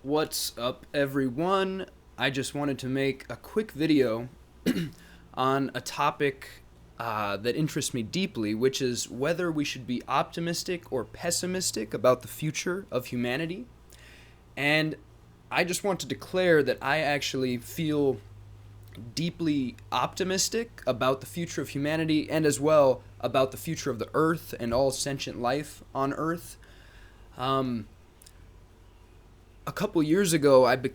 What's up, everyone? I just wanted to make a quick video on a topic that interests me deeply, which is whether we should be optimistic or pessimistic about the future of humanity. And I just want to declare that I actually feel deeply optimistic about the future of humanity and as well about the future of the earth and all sentient life on earth. Um, a couple years ago, I went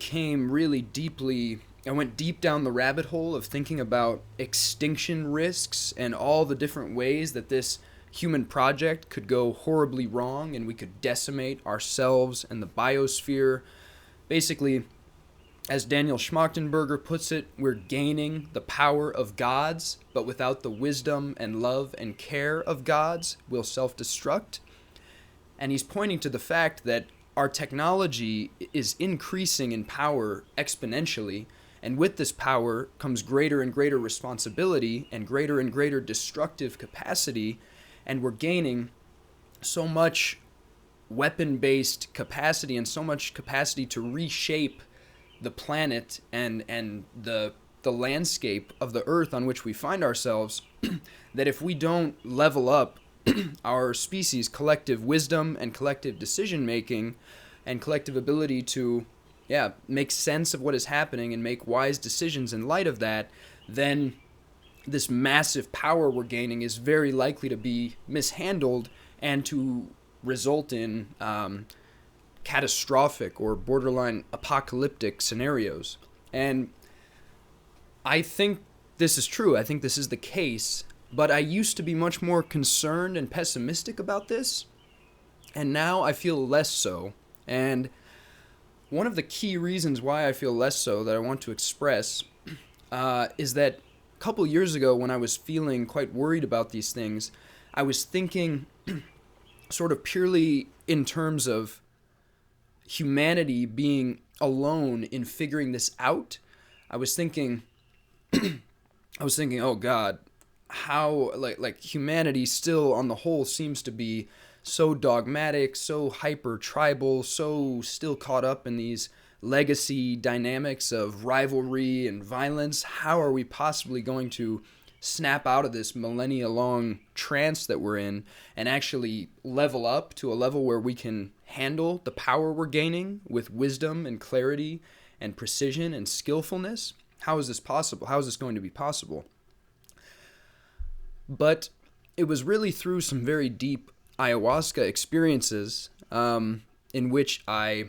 deep down the rabbit hole of thinking about extinction risks and all the different ways that this human project could go horribly wrong and we could decimate ourselves and the biosphere. Basically, as Daniel Schmachtenberger puts it, we're gaining the power of gods, but without the wisdom and love and care of gods, we'll self destruct. And he's pointing to the fact that our technology is increasing in power exponentially, and with this power comes greater and greater responsibility and greater destructive capacity, and we're gaining so much weapon-based capacity and so much capacity to reshape the planet and the landscape of the earth on which we find ourselves that if we don't level up our species' collective wisdom and collective decision making and collective ability to make sense of what is happening and make wise decisions in light of that, then this massive power we're gaining is very likely to be mishandled and to result in catastrophic or borderline apocalyptic scenarios. And I think this is true. I think this is the case. But I used to be much more concerned and pessimistic about this, and now I feel less so. And one of the key reasons why I feel less so that I want to express is that a couple years ago, when I was feeling quite worried about these things, I was thinking sort of purely in terms of humanity being alone in figuring this out. I was thinking, oh God, how like humanity still on the whole seems to be so dogmatic, so hyper tribal, so still caught up in these legacy dynamics of rivalry and violence. How are we possibly going to snap out of this millennia long trance that we're in and actually level up to a level where we can handle the power we're gaining with wisdom and clarity and precision and skillfulness? How is this possible? How is this going to be possible? But it was really through some very deep ayahuasca experiences in which I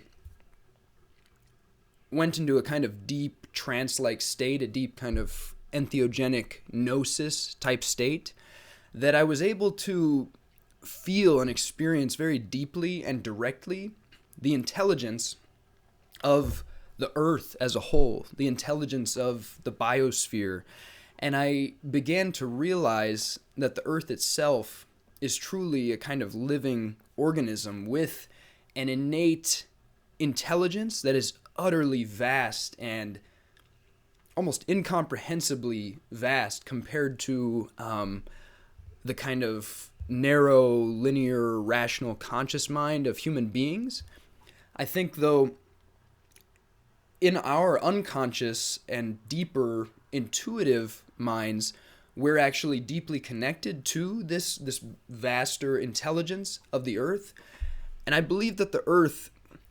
went into a kind of deep trance-like state, a deep kind of entheogenic gnosis type state, that I was able to feel and experience very deeply and directly the intelligence of the earth as a whole, the intelligence of the biosphere. And I began to realize that the earth itself is truly a kind of living organism with an innate intelligence that is utterly vast and almost incomprehensibly vast compared to the kind of narrow, linear, rational, conscious mind of human beings. I think, though, in our unconscious and deeper intuitive minds, we're actually deeply connected to this vaster intelligence of the earth. And I believe that the earth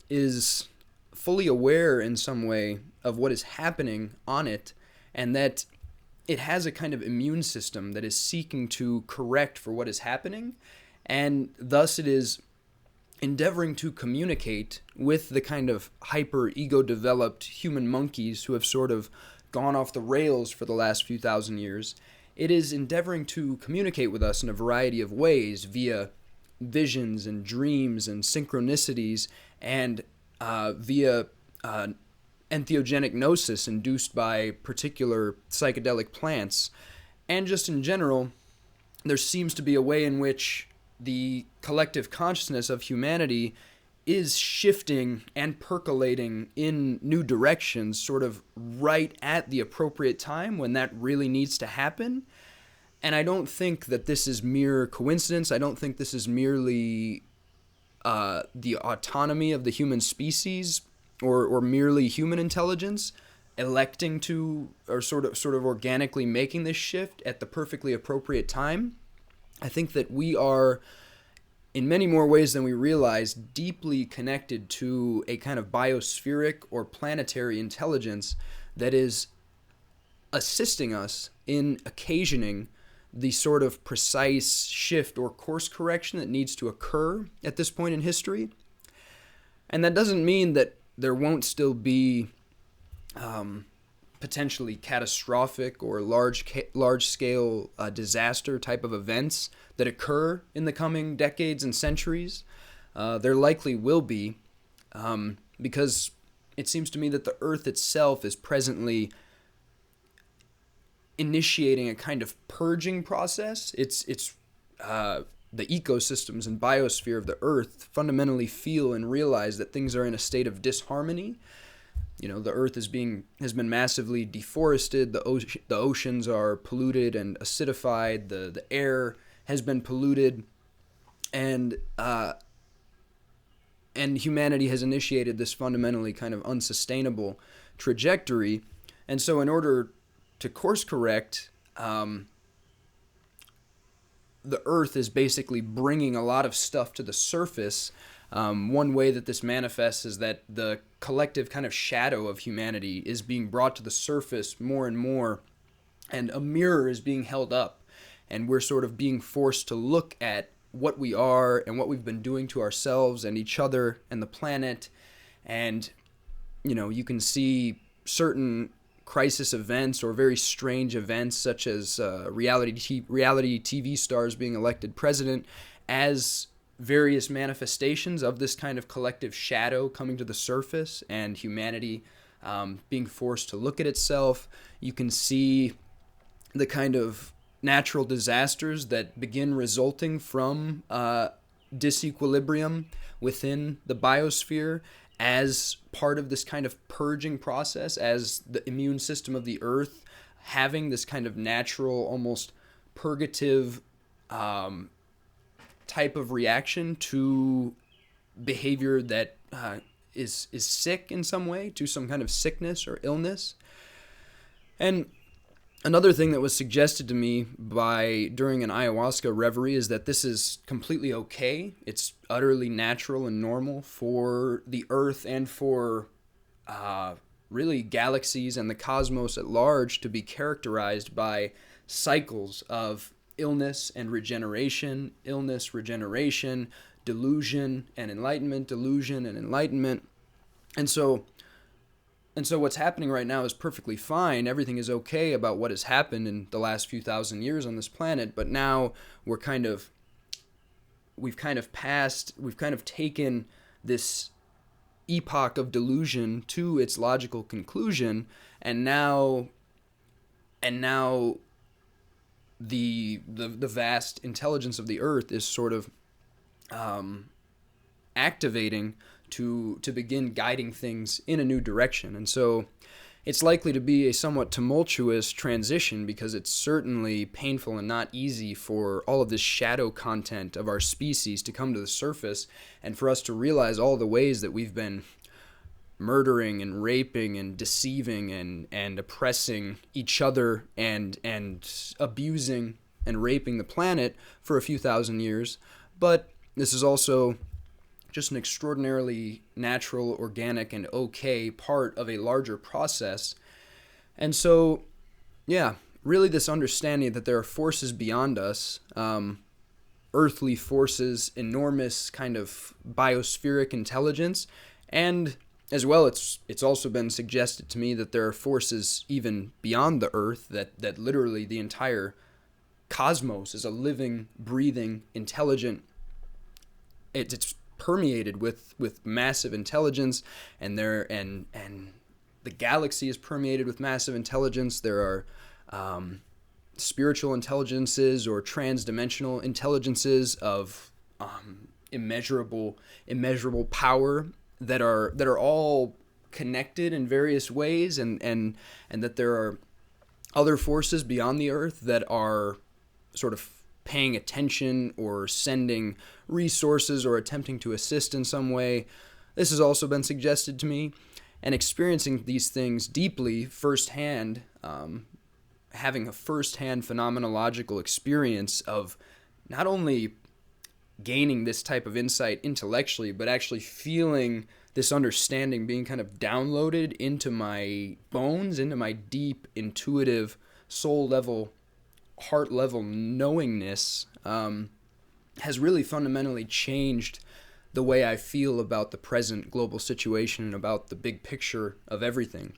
is fully aware in some way of what is happening on it, and that it has a kind of immune system that is seeking to correct for what is happening, and thus it is endeavoring to communicate with the kind of hyper ego developed human monkeys who have sort of gone off the rails for the last few thousand years. It is endeavoring to communicate with us in a variety of ways via visions and dreams and synchronicities and via entheogenic gnosis induced by particular psychedelic plants. And just in general, there seems to be a way in which the collective consciousness of humanity is shifting and percolating in new directions, sort of right at the appropriate time when that really needs to happen. And I don't think that this is mere coincidence. I don't think this is merely the autonomy of the human species or merely human intelligence electing to, or sort of organically making this shift at the perfectly appropriate time. I think that we are, in many more ways than we realize, deeply connected to a kind of biospheric or planetary intelligence that is assisting us in occasioning the sort of precise shift or course correction that needs to occur at this point in history. And that doesn't mean that there won't still be potentially catastrophic or large scale disaster type of events that occur in the coming decades and centuries. There likely will be, because it seems to me that the Earth itself is presently initiating a kind of purging process. It's the ecosystems and biosphere of the Earth fundamentally feel and realize that things are in a state of disharmony. You know, the Earth has been massively deforested. The oceans are polluted and acidified. The air has been polluted, and humanity has initiated this fundamentally kind of unsustainable trajectory. And so, in order to course correct, the Earth is basically bringing a lot of stuff to the surface. One way that this manifests is that the collective kind of shadow of humanity is being brought to the surface more and more, and a mirror is being held up, and we're sort of being forced to look at what we are and what we've been doing to ourselves and each other and the planet. And, you know, you can see certain crisis events or very strange events, such as reality TV stars being elected president, as various manifestations of this kind of collective shadow coming to the surface and humanity being forced to look at itself. You can see the kind of natural disasters that begin resulting from disequilibrium within the biosphere as part of this kind of purging process, as the immune system of the Earth having this kind of natural, almost purgative type of reaction to behavior that is sick in some way, to some kind of sickness or illness. And another thing that was suggested to me during an ayahuasca reverie is that this is completely okay. It's utterly natural and normal for the Earth and for really galaxies and the cosmos at large to be characterized by cycles of illness and regeneration, delusion and enlightenment, delusion and enlightenment. And so what's happening right now is perfectly fine. Everything is okay about what has happened in the last few thousand years on this planet, but now we've kind of taken this epoch of delusion to its logical conclusion, and now the vast intelligence of the Earth is sort of activating to begin guiding things in a new direction. And so it's likely to be a somewhat tumultuous transition, because it's certainly painful and not easy for all of this shadow content of our species to come to the surface, and for us to realize all the ways that we've been murdering and raping and deceiving and oppressing each other and abusing and raping the planet for a few thousand years. But this is also just an extraordinarily natural, organic, and okay part of a larger process. And so, yeah, really this understanding that there are forces beyond us, earthly forces, enormous kind of biospheric intelligence, and as well, it's also been suggested to me that there are forces even beyond the Earth, that literally the entire cosmos is a living, breathing, intelligent, it's permeated with massive intelligence, and the galaxy is permeated with massive intelligence. There are spiritual intelligences or transdimensional intelligences of immeasurable power that are all connected in various ways, and that there are other forces beyond the Earth that are sort of paying attention or sending resources or attempting to assist in some way. this has also been suggested to me, and experiencing these things deeply firsthand, having a firsthand phenomenological experience of not only gaining this type of insight intellectually, but actually feeling this understanding being kind of downloaded into my bones, into my deep, intuitive, soul level, heart level knowingness, has really fundamentally changed the way I feel about the present global situation and about the big picture of everything.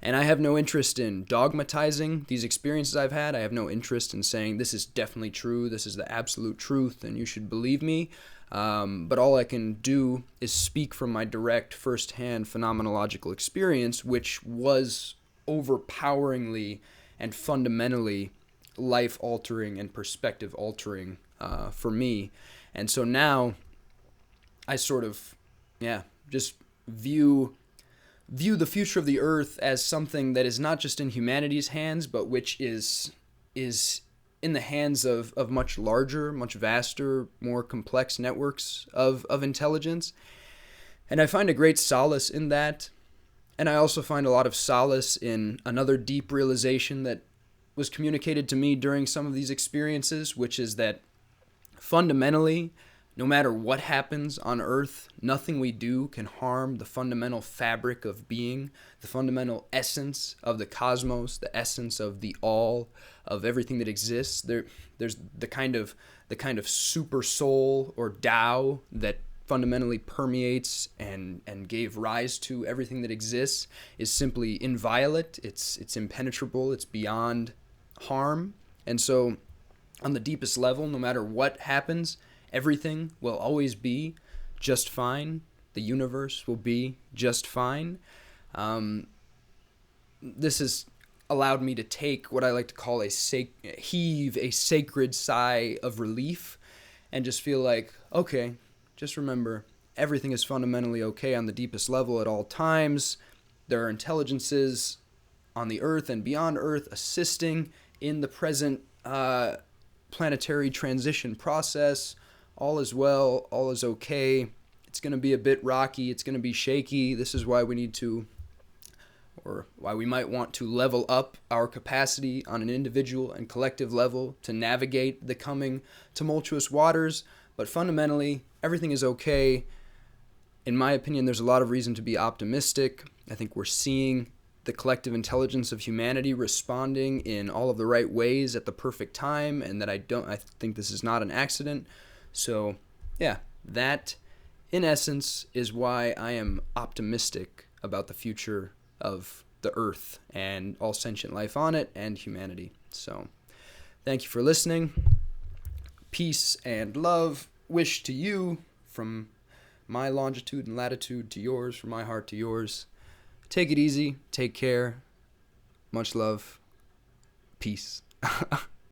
And I have no interest in dogmatizing these experiences I've had. I have no interest in saying this is definitely true, this is the absolute truth, and you should believe me. But all I can do is speak from my direct, first-hand phenomenological experience, which was overpoweringly and fundamentally life-altering and perspective-altering for me. And so now I sort of, just view the future of the earth as something that is not just in humanity's hands, but which is in the hands of much larger, much vaster, more complex networks of intelligence. And I find a great solace in that. And I also find a lot of solace in another deep realization that was communicated to me during some of these experiences, which is that fundamentally, no matter what happens on Earth, nothing we do can harm the fundamental fabric of being, the fundamental essence of the cosmos, the essence of the all, of everything that exists. There's the kind of super soul or Tao that fundamentally permeates and gave rise to everything that exists is simply inviolate. It's impenetrable. It's beyond harm. And so, on the deepest level, no matter what happens, everything will always be just fine. The universe will be just fine. This has allowed me to take what I like to call heave a sacred sigh of relief and just feel like, okay, just remember, everything is fundamentally okay on the deepest level at all times. There are intelligences on the Earth and beyond Earth assisting in the present planetary transition process. All is well, all is okay. It's going to be a bit rocky, it's going to be shaky. This is why we need to, or why we might want to level up our capacity on an individual and collective level to navigate the coming tumultuous waters. But fundamentally, everything is okay. In my opinion, there's a lot of reason to be optimistic. I think we're seeing the collective intelligence of humanity responding in all of the right ways at the perfect time, and that I think this is not an accident. So, that in essence is why I am optimistic about the future of the Earth and all sentient life on it and humanity. So, thank you for listening. Peace and love wish to you from my longitude and latitude to yours, from my heart to yours. Take it easy. Take care. Much love. Peace.